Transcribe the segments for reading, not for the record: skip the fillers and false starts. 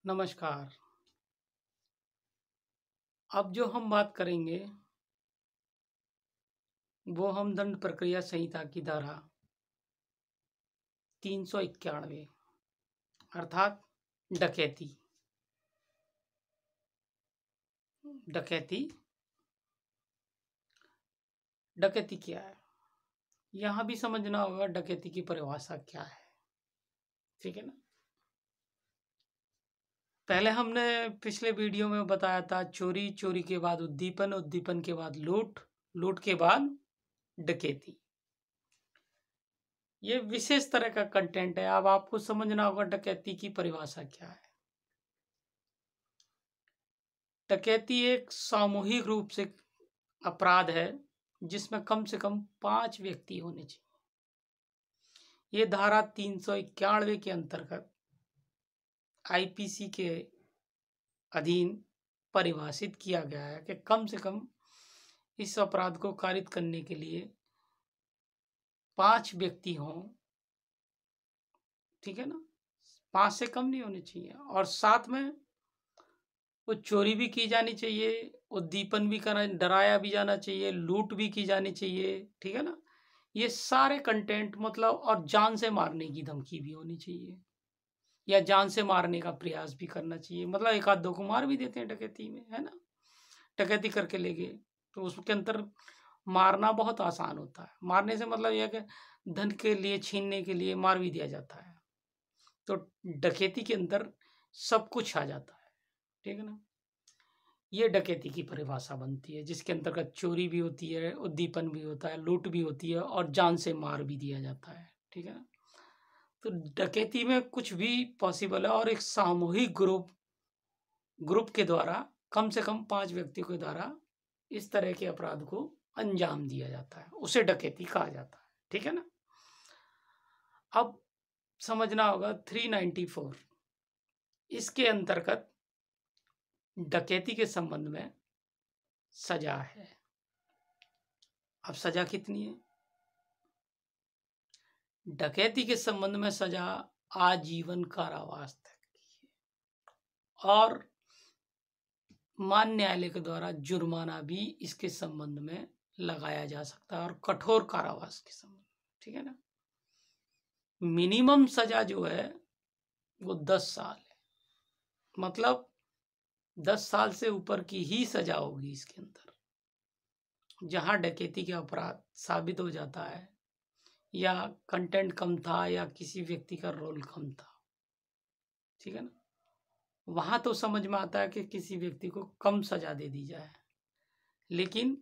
नमस्कार। अब जो हम बात करेंगे वो हम दंड प्रक्रिया संहिता की धारा 391 अर्थात डकैती। डकैती डकैती क्या है, यहाँ भी समझना होगा डकैती की परिभाषा क्या है। ठीक है ना। पहले हमने पिछले वीडियो में बताया था चोरी, चोरी के बाद उद्दीपन, उद्दीपन के बाद लूट, लूट के बाद डकैती। ये विशेष तरह का कंटेंट है। अब आपको समझना होगा डकैती की परिभाषा क्या है। डकैती एक सामूहिक रूप से अपराध है जिसमें कम से कम 5 व्यक्ति होने चाहिए। ये धारा 391 के अंतर्गत आईपीसी के अधीन परिभाषित किया गया है कि कम से कम इस अपराध को कारित करने के लिए 5 व्यक्ति हों। ठीक है ना, 5 से कम नहीं होने चाहिए। और साथ में वो चोरी भी की जानी चाहिए, उद्दीपन भी करना, डराया भी जाना चाहिए, लूट भी की जानी चाहिए। ठीक है ना, ये सारे कंटेंट मतलब, और जान से मारने की धमकी भी होनी चाहिए या जान से मारने का प्रयास भी करना चाहिए। मतलब एक आध दो को मार भी देते हैं डकैती में, है ना। डकैती करके ले गए तो उसके अंदर मारना बहुत आसान होता है। मारने से मतलब यह कि धन के लिए, छीनने के लिए मार भी दिया जाता है। तो डकैती के अंदर सब कुछ आ जाता है। ठीक है ना। ये डकैती की परिभाषा बनती है जिसके अंतर्गत चोरी भी होती है, उद्दीपन भी होता है, लूट भी होती है और जान से मार भी दिया जाता है। ठीक है ना। तो डकैती में कुछ भी पॉसिबल है और एक सामूहिक ग्रुप के द्वारा कम से कम 5 व्यक्तियों के द्वारा इस तरह के अपराध को अंजाम दिया जाता है, उसे डकैती कहा जाता है। ठीक है ना। अब समझना होगा 394, इसके अंतर्गत डकैती के संबंध में सजा है। अब सजा कितनी है? डकैती के संबंध में सजा आजीवन कारावास तक की है और मान्य न्यायालय के द्वारा जुर्माना भी इसके संबंध में लगाया जा सकता है और कठोर कारावास के संबंध में। ठीक है ना। मिनिमम सजा जो है वो 10 साल है। मतलब 10 साल से ऊपर की ही सजा होगी इसके अंदर। जहां डकैती के अपराध साबित हो जाता है या कंटेंट कम था या किसी व्यक्ति का रोल कम था, ठीक है ना, वहां तो समझ में आता है कि किसी व्यक्ति को कम सजा दे दी जाए। लेकिन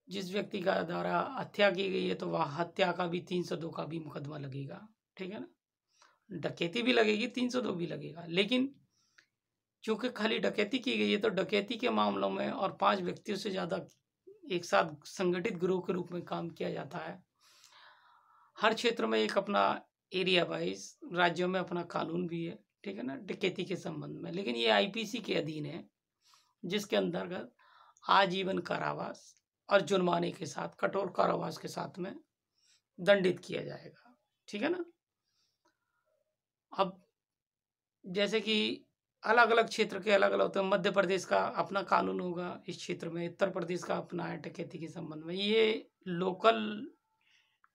जिस व्यक्ति का द्वारा हत्या की गई है तो वह हत्या का भी 302 का भी मुकदमा लगेगा। ठीक है ना। डकैती भी लगेगी, 302 भी लगेगा। लेकिन चूंकि खाली डकैती की गई है तो डकैती के मामलों में और 5 व्यक्तियों से ज्यादा एक साथ संगठित गिरोह के रूप में काम किया जाता है। हर क्षेत्र में एक अपना एरिया वाइज राज्यों में अपना कानून भी है। ठीक है ना, डकैती के संबंध में। लेकिन ये आईपीसी के अधीन है जिसके अंतर्गत आजीवन कारावास और जुर्माने के साथ, कठोर कारावास के साथ में दंडित किया जाएगा। ठीक है ना। अब जैसे कि अलग अलग क्षेत्र के अलग अलग होते हैं। मध्य प्रदेश का अपना कानून होगा इस क्षेत्र में, उत्तर प्रदेश का अपना है डकैती के संबंध में। ये लोकल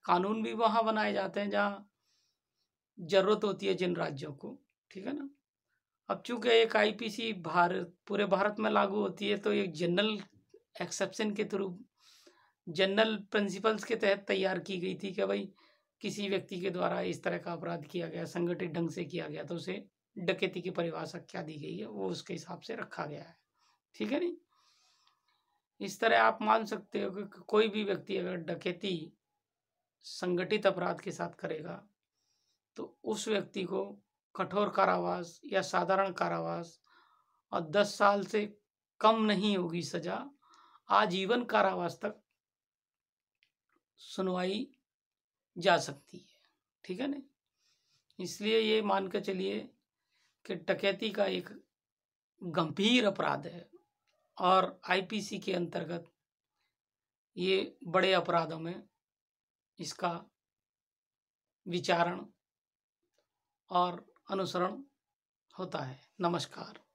कानून भी वहां बनाए जाते हैं जहाँ जरूरत होती है जिन राज्यों को। ठीक है ना। अब चूंकि एक आईपीसी पूरे भारत में लागू होती है तो एक जनरल एक्सेप्शन के थ्रू, जनरल प्रिंसिपल्स के तहत तैयार की गई थी कि भाई किसी व्यक्ति के द्वारा इस तरह का अपराध किया गया, संगठित ढंग से किया गया, तो उसे डकैती की परिभाषा क्या दी गई है वो उसके हिसाब से रखा गया है। ठीक है नहीं। इस तरह आप मान सकते हो कि कोई भी व्यक्ति अगर डकैती संगठित अपराध के साथ करेगा तो उस व्यक्ति को कठोर कारावास या साधारण कारावास और 10 साल से कम नहीं होगी सजा, आजीवन कारावास तक सुनवाई जा सकती है। ठीक है ना। इसलिए ये मान कर चलिए कि डकैती का एक गंभीर अपराध है और आईपीसी के अंतर्गत ये बड़े अपराधों में इसका विचारण और अनुसरण होता है। नमस्कार।